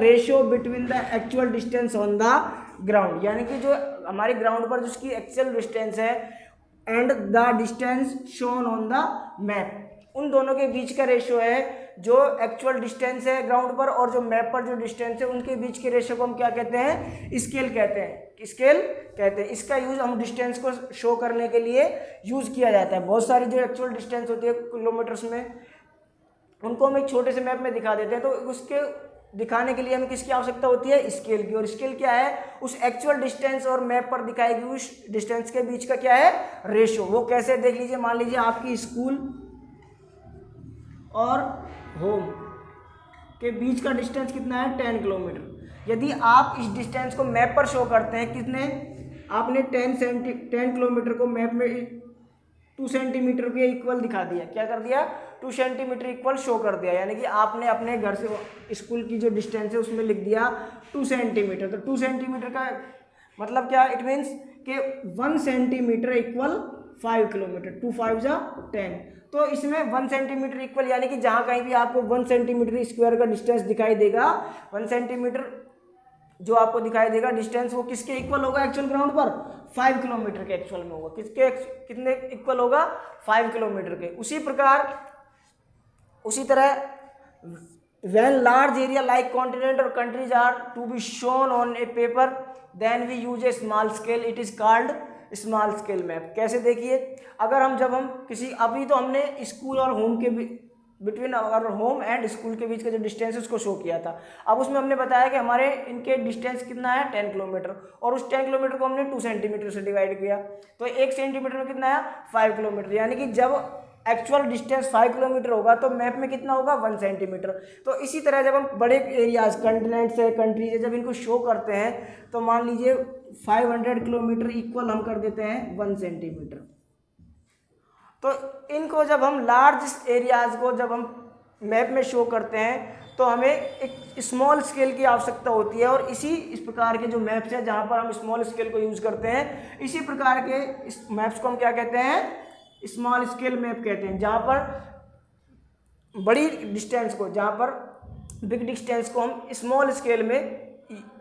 Ratio between the actual distance on the ground, यानी कि जो हमारे ग्राउंड पर जिसकी एक्चुअल डिस्टेंस है and the distance shown on the map, उन दोनों के बीच का रेशियो है जो एक्चुअल डिस्टेंस है ग्राउंड पर और जो मैप पर जो डिस्टेंस है उनके बीच के रेशियो को हम क्या कहते हैं, स्केल कहते हैं, स्केल कहते हैं। इसका यूज हम डिस्टेंस को शो करने के लिए यूज किया जाता है। बहुत सारी जो एक्चुअल डिस्टेंस होती है किलोमीटर्स में, उनको हम एक छोटे से मैप में दिखा देते हैं, तो उसके दिखाने के लिए हमें किसकी आवश्यकता होती है, स्केल की। और स्केल क्या है, उस एक्चुअल डिस्टेंस और मैप पर दिखाई गई उस डिस्टेंस के बीच का क्या है, रेशियो। वो कैसे, देख लीजिए, मान लीजिए आपकी स्कूल और होम के बीच का डिस्टेंस कितना है, 10 किलोमीटर। यदि आप इस डिस्टेंस को मैप पर शो करते हैं, कितने, आपने 10 किलोमीटर को मैप में 2 सेंटीमीटर के इक्वल दिखा दिया, क्या कर दिया, 2 सेंटीमीटर इक्वल शो कर दिया, यानी कि आपने अपने घर से स्कूल की जो डिस्टेंस है उसमें लिख दिया 2 सेंटीमीटर। तो 2 सेंटीमीटर का मतलब क्या, इट मीन्स कि 1 सेंटीमीटर इक्वल 5 किलोमीटर, 2 5 जा 10। तो इसमें 1 सेंटीमीटर इक्वल, यानी कि जहाँ कहीं भी आपको 1 सेंटीमीटर स्क्वायर का डिस्टेंस दिखाई देगा, 1 सेंटीमीटर जो आपको दिखाई देगा डिस्टेंस, वो किसके इक्वल होगा एक्चुअल ग्राउंड पर, 5 किलोमीटर के एक्चुअल में होगा। किसके कितने इक्वल होगा, 5 किलोमीटर के। उसी तरह when large area like continent or countries are to be shown on a paper then we use a small scale, it is called small scale map. कैसे, देखिए, अगर जब हम किसी, अभी तो हमने स्कूल और होम के बिटवीन और होम एंड स्कूल के बीच का जो डिस्टेंस है उसको शो किया था। अब उसमें हमने बताया कि हमारे इनके डिस्टेंस कितना है, 10 किलोमीटर, और उस 10 किलोमीटर को हमने 2 सेंटीमीटर से डिवाइड किया, तो 1 सेंटीमीटर में कितना है, 5 किलोमीटर। यानी कि जब एक्चुअल डिस्टेंस 5 किलोमीटर होगा तो मैप में कितना होगा, 1 सेंटीमीटर। तो इसी तरह जब हम बड़े एरियाज, कंटिनेंट्स है, कंट्रीज है, जब इनको शो करते हैं तो मान लीजिए 500 किलोमीटर इक्वल हम कर देते हैं 1 सेंटीमीटर। तो इनको जब हम लार्ज एरियाज को जब हम मैप में शो करते हैं तो हमें एक स्मॉल स्केल की आवश्यकता होती है, और इस प्रकार के जो मैप्स हैं जहाँ पर हम स्मॉल स्केल को यूज़ करते हैं, इसी प्रकार के इस मैप्स को हम क्या कहते हैं, स्मॉल स्केल मैप कहते हैं। जहाँ पर बड़ी डिस्टेंस को, जहाँ पर बिग डिस्टेंस को हम स्मॉल स्केल में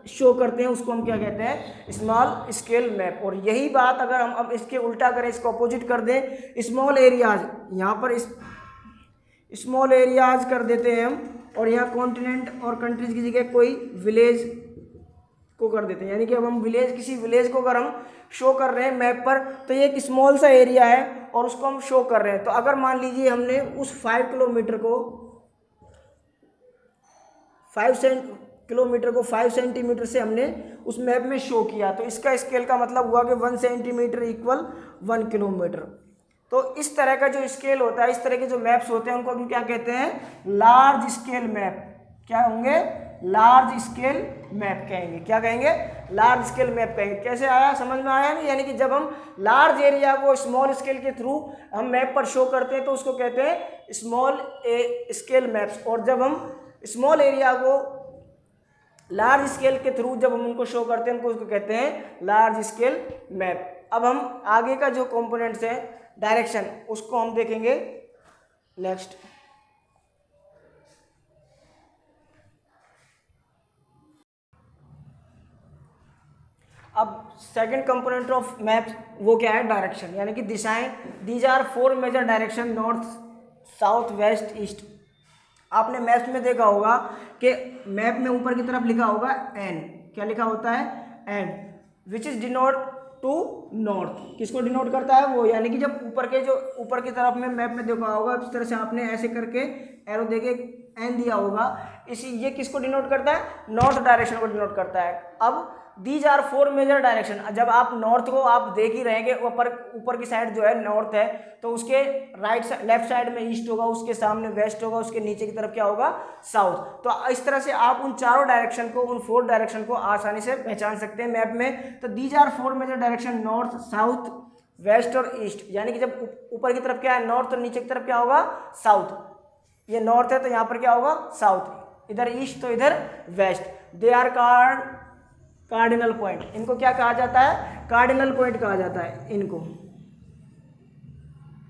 शो करते हैं, उसको हम क्या कहते हैं, स्मॉल स्केल मैप। और यही बात अगर हम अब इसके उल्टा करें, इसको अपोजिट कर दें, स्मॉल एरियाज, यहाँ पर स्मॉल एरियाज कर देते हैं हम, और यहाँ कॉन्टिनेंट और कंट्रीज की जगह कोई विलेज को कर देते हैं। यानी कि अब हम किसी विलेज को अगर हम शो कर रहे हैं मैप पर, तो ये एक स्मॉल सा एरिया है और उसको हम शो कर रहे हैं। तो अगर मान लीजिए हमने उस 5 किलोमीटर को 5 सेंटीमीटर से हमने उस मैप में शो किया, तो इसका स्केल का मतलब हुआ कि 1 सेंटीमीटर इक्वल 1 किलोमीटर। तो इस तरह का जो स्केल होता है, इस तरह के जो मैप्स होते हैं, उनको हम क्या कहते हैं, लार्ज स्केल मैप। क्या होंगे, लार्ज स्केल मैप कहेंगे। क्या कहेंगे, लार्ज स्केल मैप कहेंगे। कैसे आया, समझ में आया नहीं? यानी कि जब हम लार्ज एरिया को स्मॉल स्केल के थ्रू हम मैप पर शो करते हैं तो उसको कहते हैं स्मॉल स्केल मैप्स, और जब हम स्मॉल एरिया को लार्ज स्केल के थ्रू जब हम उनको शो करते हैं उसको कहते हैं लार्ज स्केल मैप। अब हम आगे का जो कंपोनेंट्स है, डायरेक्शन, उसको हम देखेंगे नेक्स्ट। अब सेकंड कंपोनेंट ऑफ मैप वो क्या है, डायरेक्शन, यानी कि दिशाएं। These are 4 major direction, north, south, west, east. आपने मैप में देखा होगा कि मैप में ऊपर की तरफ लिखा होगा एन, क्या लिखा होता है, N, which is denote to north. किसको डिनोट करता है, वो, यानी कि जब ऊपर की तरफ में मैप में देखा होगा, इस तरह से आपने ऐसे करके एरो देके एन दिया होगा, ये किसको डिनोट करता है, नॉर्थ डायरेक्शन को डिनोट करता है। अब दीज आर 4 मेजर डायरेक्शन। जब आप नॉर्थ को आप देख ही रहेंगे, ऊपर की साइड जो है नॉर्थ है, तो उसके लेफ्ट साइड में ईस्ट होगा, उसके सामने वेस्ट होगा, उसके नीचे की तरफ क्या होगा, साउथ। तो इस तरह से आप उन चारों डायरेक्शन को, उन 4 डायरेक्शन को आसानी से पहचान सकते हैं मैप में। तो these are 4 major direction, north, south, west और ईस्ट। यानी कि जब ऊपर की तरफ क्या है, नॉर्थ, और नीचे की तरफ क्या होगा, साउथ। ये नॉर्थ है तो यहाँ पर क्या होगा, साउथ, इधर ईस्ट तो इधर west. They are cardinal point. इनको क्या कहा जाता है, कार्डिनल पॉइंट कहा जाता है। इनको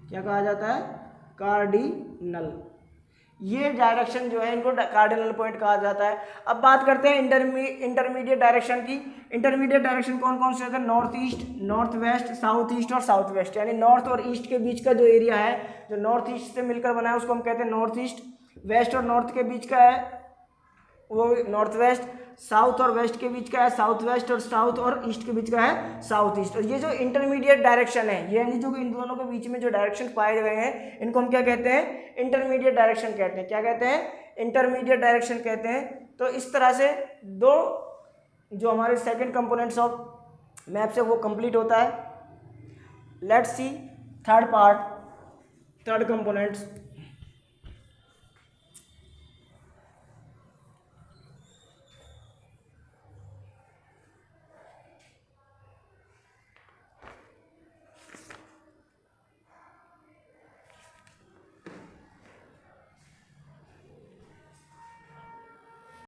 क्या कहा जाता है, कार्डिनल। ये डायरेक्शन जो है इनको कार्डिनल पॉइंट कहा जाता है। अब बात करते हैं इंटरमीडिएट डायरेक्शन की। इंटरमीडिएट डायरेक्शन कौन कौन से होते हैं? North east, north west, south east और साउथ वेस्ट। यानी नॉर्थ और ईस्ट के बीच का जो एरिया है, जो नॉर्थ ईस्ट से मिलकर बना है, उसको हम कहते हैं नॉर्थ ईस्ट। वेस्ट और नॉर्थ के बीच का है वो नॉर्थ वेस्ट। साउथ और वेस्ट के बीच का है साउथ वेस्ट, और साउथ और ईस्ट के बीच का है साउथ ईस्ट। और ये जो इंटरमीडिएट डायरेक्शन है, ये यानी जो इन दोनों के बीच में जो डायरेक्शन पाए गए हैं, इनको हम क्या कहते हैं? इंटरमीडिएट डायरेक्शन कहते हैं। क्या कहते हैं? इंटरमीडिएट डायरेक्शन कहते हैं। तो इस तरह से दो जो हमारे सेकंड कंपोनेंट्स ऑफ मैप से वो कंप्लीट होता है। Let's see third part, third components.